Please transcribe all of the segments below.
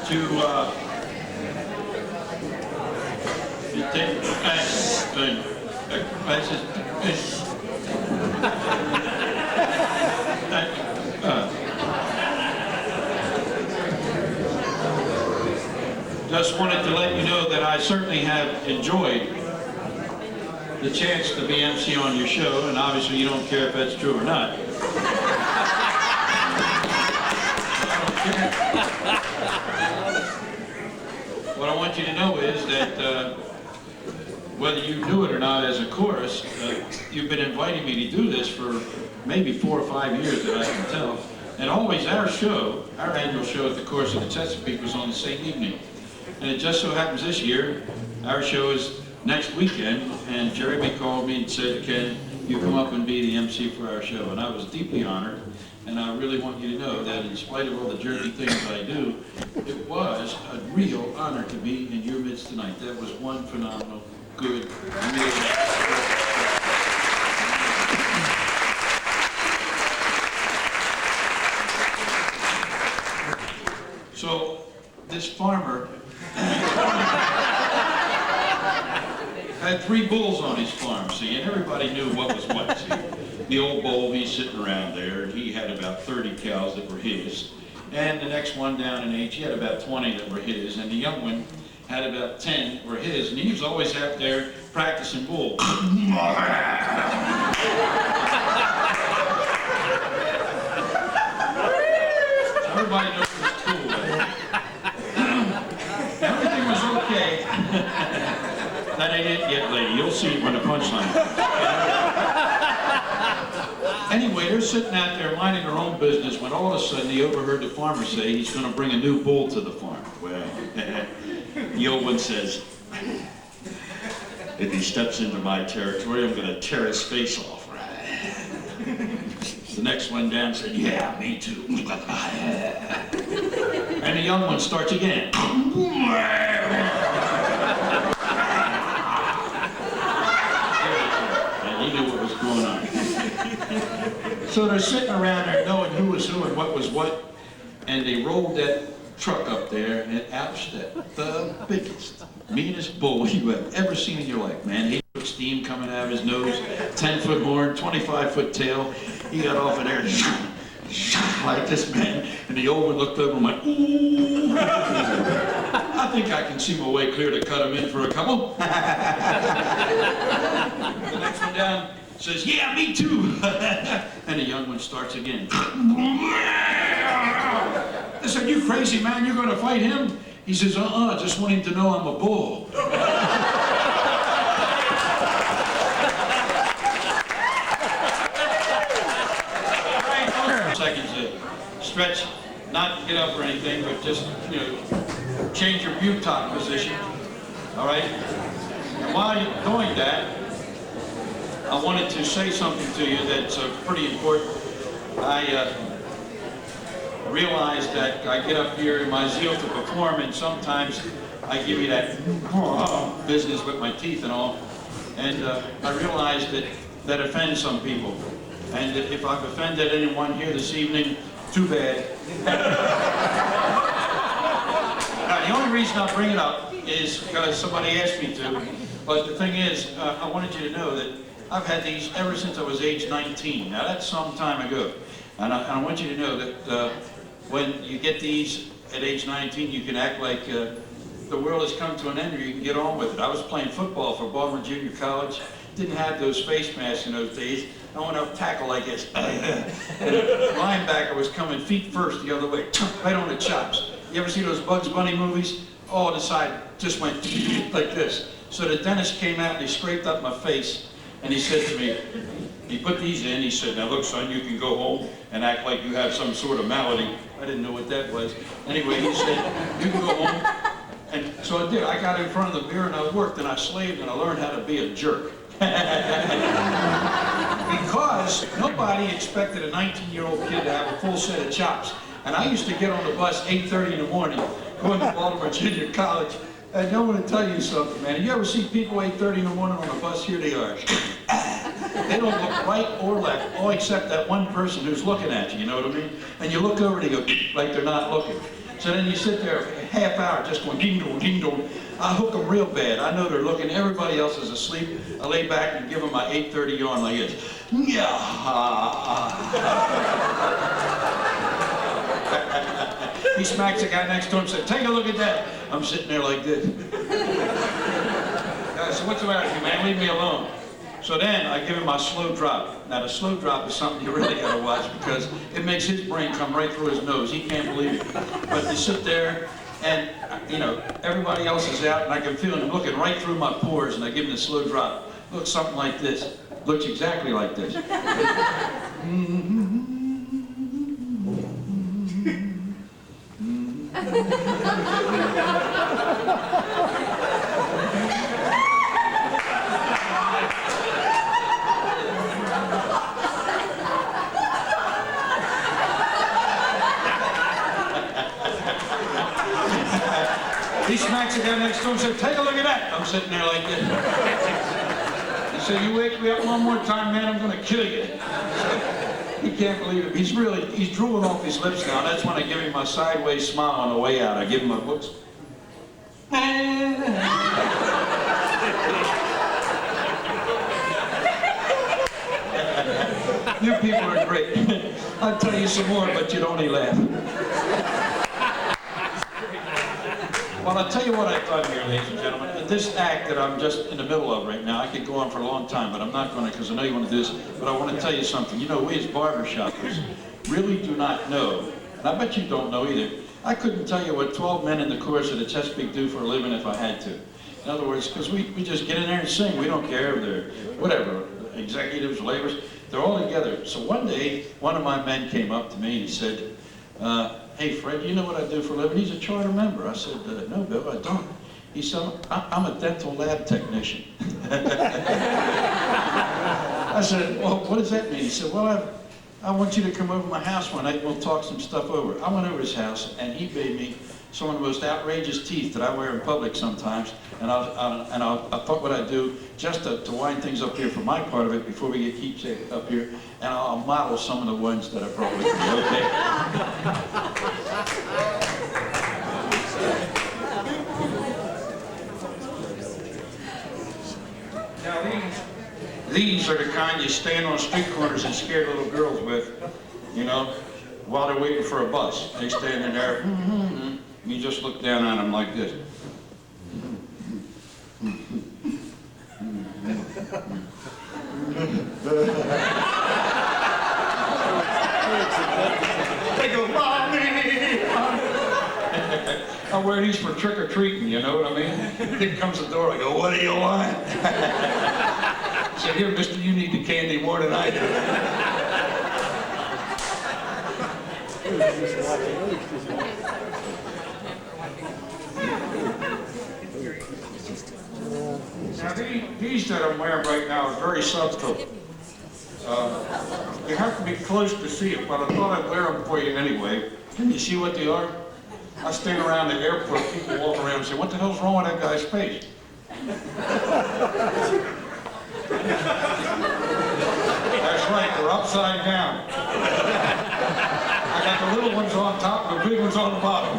to just wanted to let you know that I certainly have enjoyed the chance to be MC on your show, and obviously you don't care if that's true or not. What I want you to know is that whether you do it or not as a chorus, you've been inviting me to do this for maybe 4 or 5 years that I can tell. And always our show, our annual show at the Chorus of the Chesapeake was on the same evening. And it just so happens this year, our show is next weekend, and Jeremy called me and said, "Ken, you come up and be the MC for our show." And I was deeply honored, and I really want you to know that in spite of all the jerky things I do, it was a real honor to be in your midst tonight. That was one phenomenal, good, amazing. So, this farmer had 3 bulls on his farm, see, and everybody knew what was what, see. The old bull, he's sitting around there, and he had about 30 cows that were his. And the next one down in age, he had about 20 that were his, and the young one had about 10 were his, and he was always out there practicing bull. Everybody knows it was cool. Everything was okay. That ain't it yet, lady. You'll see it when the punchline comes. Anyway, they're sitting out there minding their own business when all of a sudden they overheard the farmer say he's going to bring a new bull to the farm. Well, the old one says, "If he steps into my territory, I'm going to tear his face off." The next one down said, "Yeah, me too." And the young one starts again. And he knew what was going on. So they're sitting around there knowing who was who and what was what, and they rolled that truck up there, and out stepped the biggest, meanest bull you have ever seen in your life, man. He took steam coming out of his nose, 10-foot horn, 25-foot tail. He got off of there like this, man, and the old one looked over and went, "Ooh." I think I can see my way clear to cut him in for a couple. The next one down says, "Yeah, me too." And the young one starts again. I said, "You crazy, man, you're going to fight him?" He says, "Just want him to know I'm a bull." Seconds to stretch, not get up or anything, but just, change your buttock position, all right? And while you're doing that, I wanted to say something to you that's pretty important. I realize that I get up here in my zeal to perform, and sometimes I give you that business with my teeth and all, and I realize that offends some people. And if I've offended anyone here this evening, too bad. Now, the only reason I'll bring it up is because somebody asked me to. But the thing is, I wanted you to know that I've had these ever since I was age 19. Now, that's some time ago. And I want you to know that when you get these at age 19, you can act like the world has come to an end, or you can get on with it. I was playing football for Baltimore Junior College. Didn't have those face masks in those days. I went up tackle like this. And the linebacker was coming feet first the other way, right on the chops. You ever see those Bugs Bunny movies? Oh, the side just went like this. So the dentist came out and he scraped up my face, and he said to me, he put these in, he said, "Now look, son, you can go home and act like you have some sort of malady." I didn't know what that was. Anyway, he said, "You can go home." And so I did. I got in front of the mirror and I worked and I slaved and I learned how to be a jerk. Because nobody expected a 19-year-old kid to have a full set of chops. And I used to get on the bus 8:30 in the morning, going to Baltimore Junior College, and I want to tell you something, man. You ever see people 8:30 in the morning on the bus? Here they are. They don't look right or left, all except that one person who's looking at you, you know what I mean? And you look over and you go, like they're not looking. So then you sit there for a half hour just going ding-dong, ding-dong. I hook them real bad. I know they're looking, everybody else is asleep. I lay back and give them my 8:30 yawn like this. Yeah. He smacks the guy next to him and said, take a look at that. I'm sitting there like this. I said, what's the matter with you, man? Leave me alone. So then I give him my slow drop. Now the slow drop is something you really gotta watch because it makes his brain come right through his nose. He can't believe it. But you sit there and, you know, everybody else is out and I can feel him looking right through my pores and I give him the slow drop. Looks something like this. Looks exactly like this. He smacks the guy next to him and said, take a look at that. I'm sitting there like this. He said, you wake me up one more time, man, I'm going to kill you. He can't believe it. He's drooling off his lips now. That's when I give him my sideways smile on the way out. I give him my books. You people are great. I'll tell you some more, but you'd only laugh. Well, I'll tell you what I've done here, ladies and gentlemen. This act that I'm just in the middle of right now, I could go on for a long time, but I'm not going to because I know you want to do this. But I want to tell you something. You know, we as barbershoppers really do not know, and I bet you don't know either. I couldn't tell you what 12 men in the chorus of the Chesapeake do for a living if I had to. In other words, because we just get in there and sing. We don't care if they're, whatever, executives, laborers. They're all together. So one day, one of my men came up to me and he said, hey, Fred, you know what I do for a living? He's a charter member. I said, no, Bill, I don't. He said, I'm a dental lab technician. I said, well, what does that mean? He said, well, I want you to come over to my house one night and we'll talk some stuff over. I went over to his house and he made me some of the most outrageous teeth that I wear in public sometimes. And I thought what I'd do just to wind things up here for my part of it before we get keepsake up here, and I'll model some of the ones that I brought with me, okay? Now these are the kind you stand on street corners and scare little girls with, you know, while they're waiting for a bus. They stand in there, and you just look down on them like this. They go, Mommy! I wear these for trick-or-treating, you know what I mean? Then comes the door, I go, what do you want? I said, here, mister, you need the candy more than I do. Now these that I'm wearing right now are very subtle. You have to be close to see it, but I thought I'd wear them for you anyway. Can you see what they are? I stand around the airport, people walk around and say, what the hell's wrong with that guy's face? That's right, they're upside down. I got the little ones on top and the big ones on the bottom.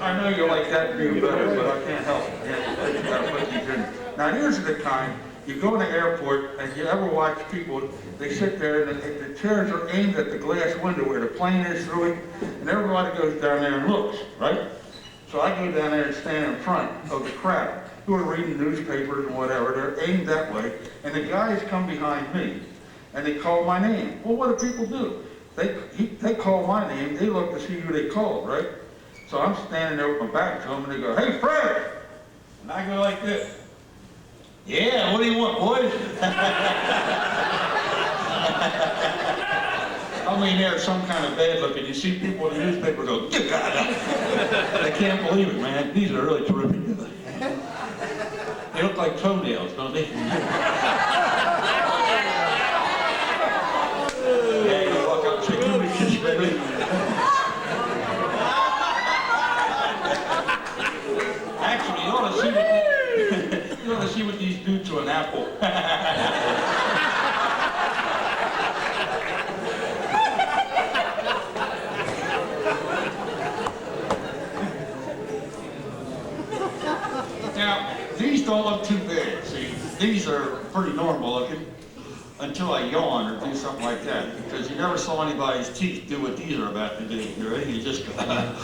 I know you like that view better, but I can't help it. Now here's the kind, you go in the airport and you ever watch people, they sit there and the chairs are aimed at the glass window where the plane is through it, and everybody goes down there and looks, right? So I go down there and stand in front of the crowd who are reading newspapers and whatever, they're aimed that way, and the guys come behind me and they call my name. Well, what do people do? They call my name, they look to see who they called, right? So I'm standing there with my back to them and they go, hey, Fred! And I go like this. Yeah, what do you want, boys? I mean, there's some kind of bad look, and you see people in the newspaper go, get out of here. They can't believe it, man. These are really terrific. They look like toenails, don't they? Yeah, you walk up and say, give me a kiss, baby. you do to an apple? Now, these don't look too bad, see? These are pretty normal looking until I yawn or do something like that, because you never saw anybody's teeth do what these are about to do. You ready? You just go, yeah,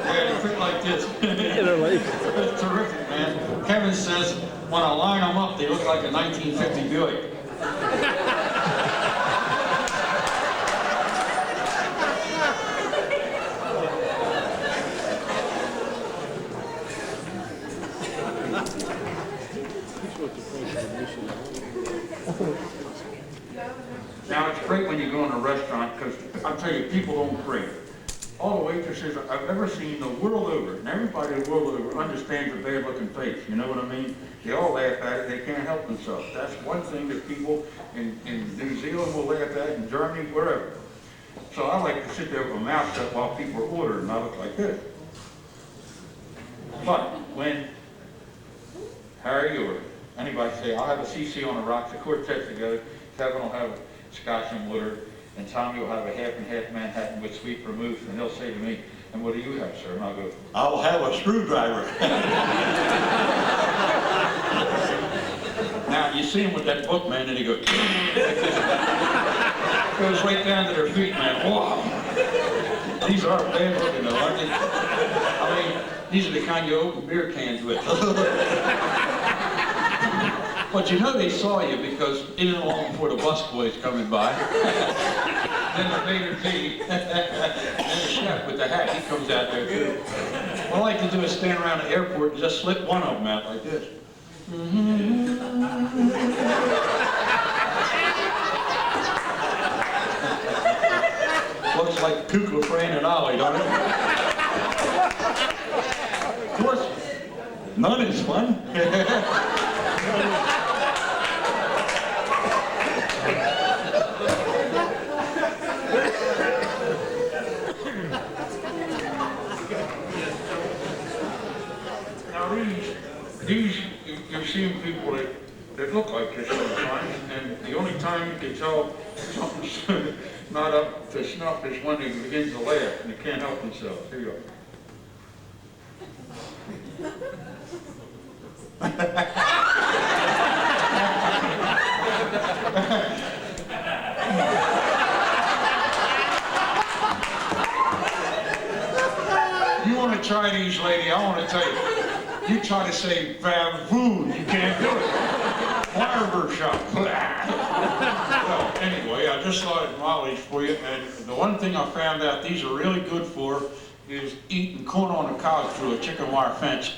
they fit like this. It's terrific, man. Kevin says, when I line them up, they look like a 1950 Buick. Now, it's great when you go in a restaurant, because I'll tell you, people don't pray. All the waitresses I've ever seen the world over, and everybody the world over understands a bad-looking face, you know what I mean? They all laugh at it, they can't help themselves. That's one thing that people in New Zealand will laugh at, in Germany, wherever. So I like to sit there with a mouth shut while people are ordering, and I look like this. But when Harry or anybody say, I'll have a CC on the rocks, a quartet together, Kevin will have a Scotch and water, and Tommy will have a half and half Manhattan with sweet vermouth, and he'll say to me, and what do you have, sir? And I'll go, I'll have a screwdriver. Now, you see him with that book, man, and he goes, goes right down to their feet, man. Wow. These are bad looking, though, aren't they? I mean, these are the kind you open beer cans with. But you know they saw you because it isn't long before the bus boys coming by. Then the waiter tea, and then the chef with the hat, he comes out there too. What I like to do is stand around the airport and just slip one of them out like this. Looks like Kukla, Fran, and Ollie, don't it? Of course, none is fun. Now these you're seeing people that look like this sometimes, and the only time you can tell something's not up to snuff is when they begin to laugh and they can't help themselves. Here you go. You want to try these, lady? I want to tell you. You try to say vavoon, you can't do it. Barbershop. Well, anyway, I just thought I'd knowledge for you, and the one thing I found out these are really good for is eating corn on the cob through a chicken wire fence.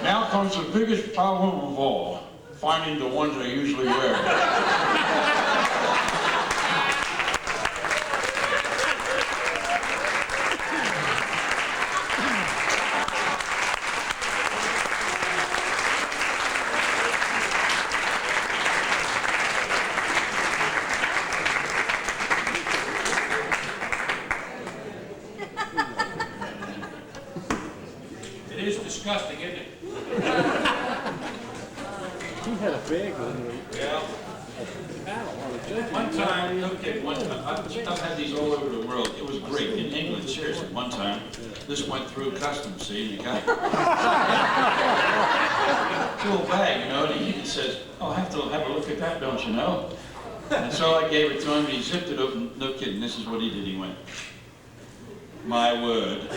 Now comes the biggest problem of all, finding the ones I usually wear. It is disgusting, isn't it? He had a bag on there. Yeah. One time, no kidding, one time, I've had these all over the world. It was great. In England, seriously, one time, this went through customs, see, and you got a little bag, you know, and he says, oh, I have to have a look at that, don't you know? And so I gave it to him, and he zipped it open. No kidding, this is what he did. He went, my word.